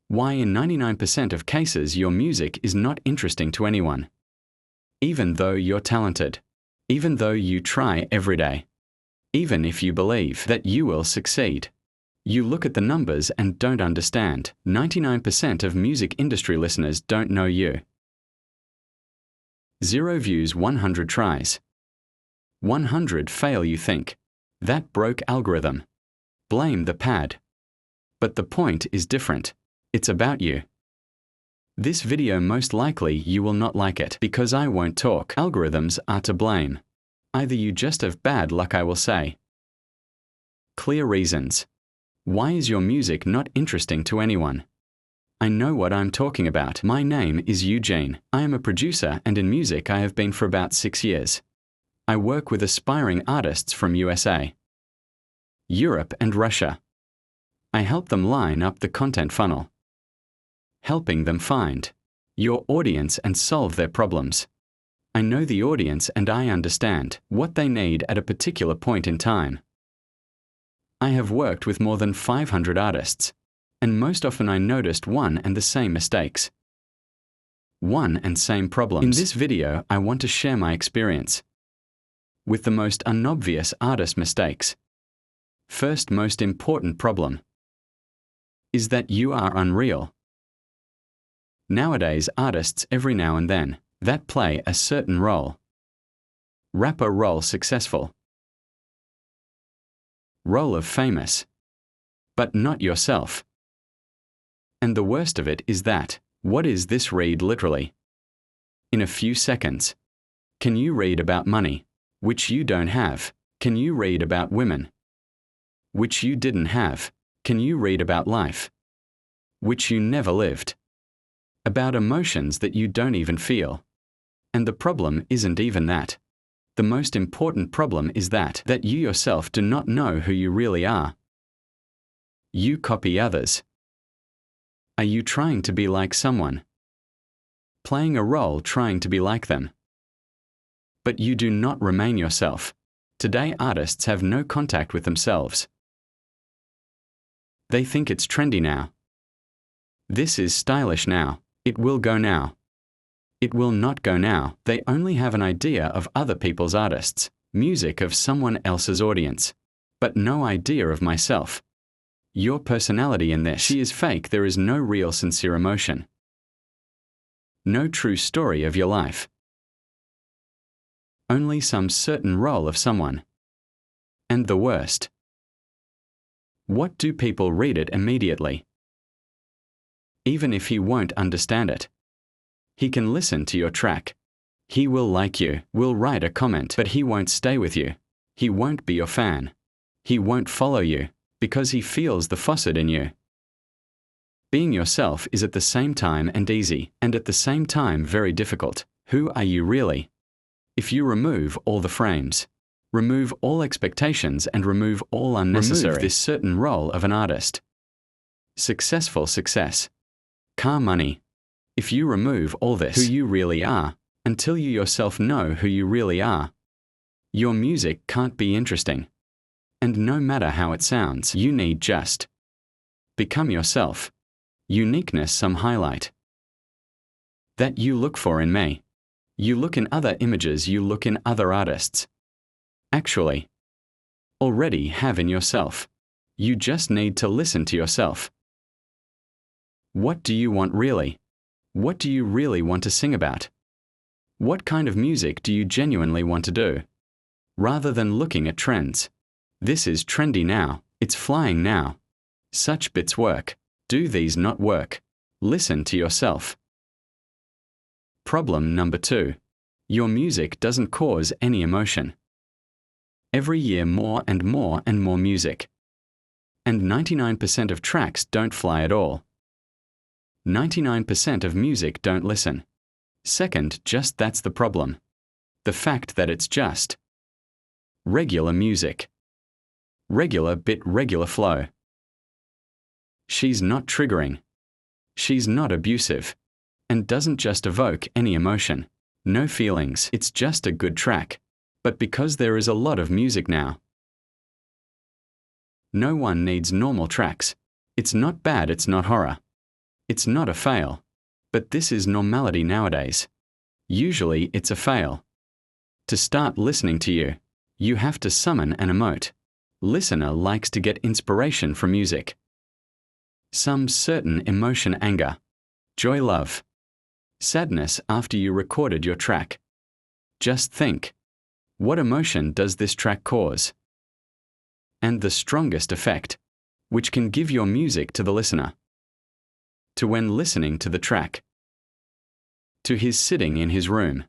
Why in 99% of cases your music is not interesting to anyone. Even though you're talented. Even though you try every day. Even if you believe that you will succeed. You look at the numbers and don't understand. 99% of music industry listeners don't know you. 0 views, 100 tries. 100 fail, you think. That broke algorithm. Blame the pad. But the point is different. It's about you. This video most likely you will not like it because I won't talk. Algorithms are to blame. Either you just have bad luck, I will say. Clear reasons. Why is your music not interesting to anyone? I know what I'm talking about. My name is Eugene. I am a producer, and in music I have been for about 6 years. I work with aspiring artists from USA, Europe and Russia. I help them line up the content funnel, helping them find your audience and solve their problems. I know the audience and I understand what they need at a particular point in time. I have worked with more than 500 artists, and most often I noticed one and the same mistakes. One and same problems. In this video, I want to share my experience with the most unobvious artist mistakes. First most important problem is that you are unreal. Nowadays, artists every now and then that play a certain role. Rapper role successful. Role of famous. But not yourself. And the worst of it is that, what is this? Read literally. In a few seconds. Can you read about money, which you don't have? Can you read about women, which you didn't have? Can you read about life, which you never lived? About emotions that you don't even feel? And the problem isn't even that. The most important problem is that you yourself do not know who you really are. You copy others. Are you trying to be like someone? Playing a role trying to be like them. But you do not remain yourself. Today artists have no contact with themselves. They think it's trendy now. This is stylish now. It will go now. It will not go now. They only have an idea of other people's artists, music of someone else's audience, but no idea of myself. Your personality in this. She is fake. There is no real sincere emotion. No true story of your life. Only some certain role of someone. And the worst. What do people read it immediately? Even if he won't understand it. He can listen to your track. He will like you, will write a comment, but he won't stay with you. He won't be your fan. He won't follow you, because he feels the faucet in you. Being yourself is at the same time and easy, and at the same time very difficult. Who are you really? If you remove all the frames, remove all expectations and remove all unnecessary. Remove this certain role of an artist. Successful success. Car money. If you remove all this, who you really are, until you yourself know who you really are, your music can't be interesting. And no matter how it sounds, you need just become yourself. Uniqueness, some highlight that you look for in me. You look in other images, you look in other artists. Actually, already have in yourself. You just need to listen to yourself. What do you want really? What do you really want to sing about? What kind of music do you genuinely want to do? Rather than looking at trends. This is trendy now, it's flying now. Such bits work. Do these not work? Listen to yourself. Problem number 2. Your music doesn't cause any emotion. Every year more and more and more music. And 99% of tracks don't fly at all. 99% of music don't listen. Second, just that's the problem. The fact that it's just regular music. Regular bit, regular flow. She's not triggering. She's not abusive. And doesn't just evoke any emotion. No feelings. It's just a good track. But because there is a lot of music now, no one needs normal tracks. It's not bad, it's not horror. It's not a fail, but this is normality nowadays. Usually it's a fail. To start listening to you, you have to summon an emote. Listener likes to get inspiration from music. Some certain emotion: anger, joy, love, sadness after you recorded your track. Just think, what emotion does this track cause? And the strongest effect, which can give your music to the listener. To when listening to the track. To his sitting in his room,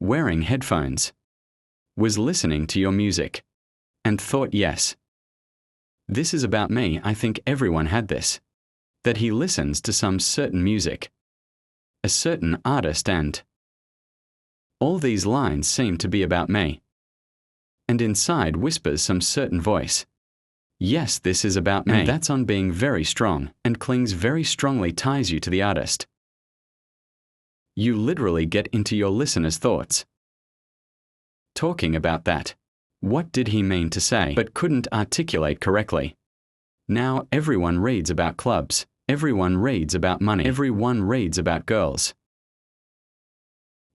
wearing headphones, was listening to your music, and thought, yes, this is about me. I think everyone had this. That he listens to some certain music, a certain artist, and all these lines seem to be about me. And inside whispers some certain voice. Yes, this is about me. And that's on being very strong and clings very strongly, ties you to the artist. You literally get into your listener's thoughts. Talking about that. What did he mean to say but couldn't articulate correctly? Now everyone reads about clubs. Everyone reads about money. Everyone reads about girls.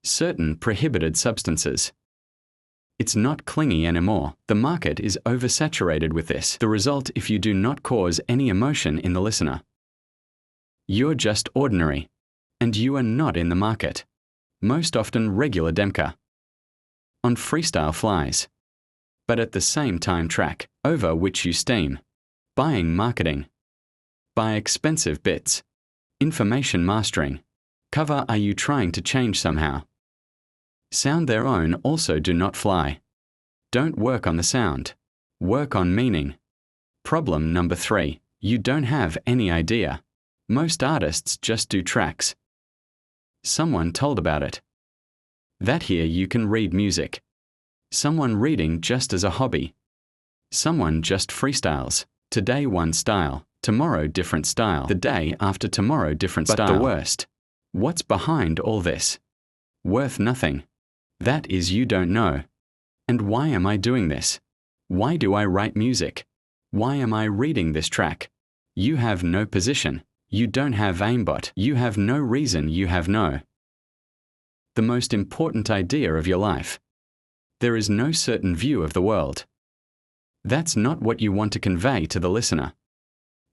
Certain prohibited substances. It's not clingy anymore. The market is oversaturated with this. The result, if you do not cause any emotion in the listener, you're just ordinary, and you are not in the market. Most often regular Demka. On freestyle flies. But at the same time track, over which you steam. Buying marketing. Buy expensive bits. Information mastering. Cover are you trying to change somehow? Sound their own also do not fly. Don't work on the sound. Work on meaning. Problem number 3. You don't have any idea. Most artists just do tracks. Someone told about it. That here you can read music. Someone reading just as a hobby. Someone just freestyles. Today one style, tomorrow different style, the day after tomorrow different style. But the worst. What's behind all this? Worth nothing. That is, you don't know. And why am I doing this? Why do I write music? Why am I reading this track? You have no position. You don't have aimbot. You have no reason. You have no. The most important idea of your life. There is no certain view of the world. That's not what you want to convey to the listener.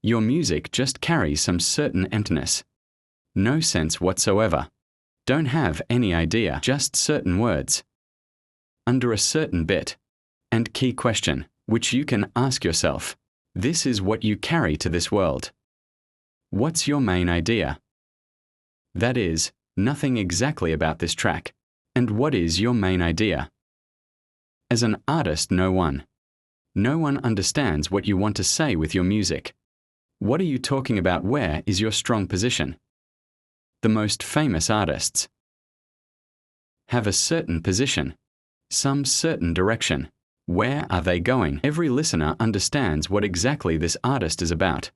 Your music just carries some certain emptiness. No sense whatsoever. Don't have any idea, just certain words. Under a certain bit. And key question, which you can ask yourself. This is what you carry to this world. What's your main idea? That is, nothing exactly about this track. And what is your main idea? As an artist, no one understands what you want to say with your music. What are you talking about? Where is your strong position? The most famous artists have a certain position, some certain direction. Where are they going? Every listener understands what exactly this artist is about.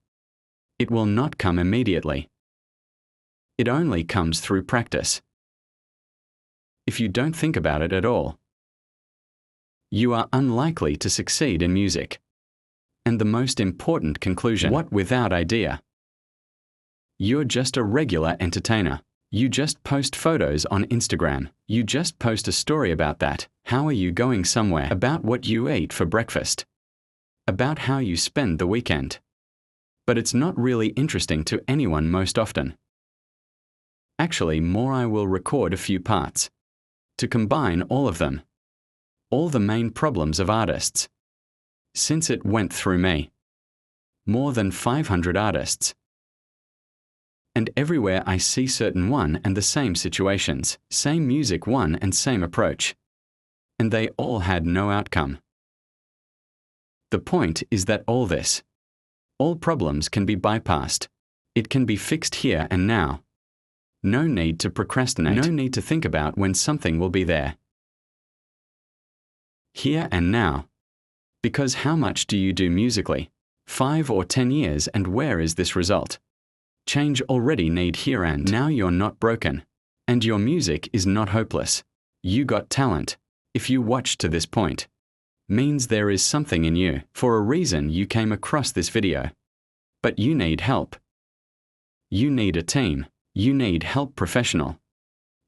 It will not come immediately. It only comes through practice. If you don't think about it at all, you are unlikely to succeed in music. And the most important conclusion, what without idea? You're just a regular entertainer. You just post photos on Instagram. You just post a story about that. How are you going somewhere? About what you eat for breakfast. About how you spend the weekend. But it's not really interesting to anyone most often. Actually, I will record a few parts. To combine all of them. All the main problems of artists. Since it went through me. More than 500 artists. And everywhere I see certain one and the same situations, same music, one and same approach. And they all had no outcome. The point is that all problems can be bypassed. It can be fixed here and now. No need to procrastinate. No need to think about when something will be there. Here and now. Because how much do you do musically? 5 or 10 years, and where is this result? Change already need here and now. You're not broken. And your music is not hopeless. You got talent. If you watch to this point, means there is something in you. For a reason you came across this video. But you need help. You need a team. You need help professional.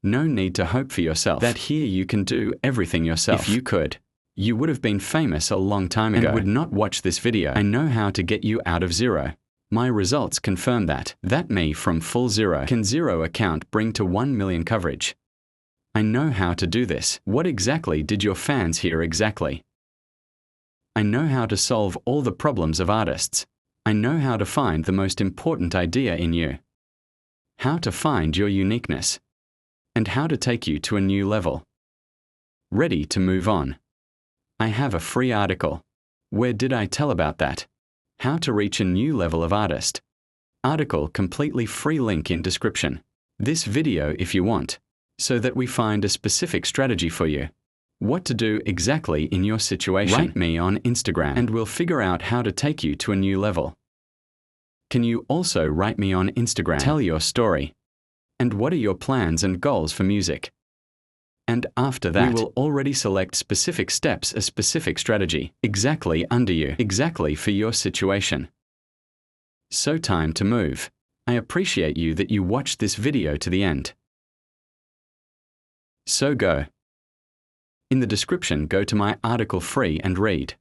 No need to hope for yourself that here you can do everything yourself. If you could, you would have been famous a long time ago and would not watch this video. I know how to get you out of zero. My results confirm that. That me from full zero can zero account bring to 1 million coverage. I know how to do this. What exactly did your fans hear exactly? I know how to solve all the problems of artists. I know how to find the most important idea in you. How to find your uniqueness. And how to take you to a new level. Ready to move on. I have a free article. Where did I tell about that? How to reach a new level of artist. Article completely free, link in description. This video if you want, so that we find a specific strategy for you. What to do exactly in your situation. Write me on Instagram and we'll figure out how to take you to a new level. Can you also write me on Instagram? Tell your story. And what are your plans and goals for music? And after that, we will already select specific steps, a specific strategy, exactly under you, exactly for your situation. So time to move. I appreciate you that you watched this video to the end. So go. In the description, go to my article free and read.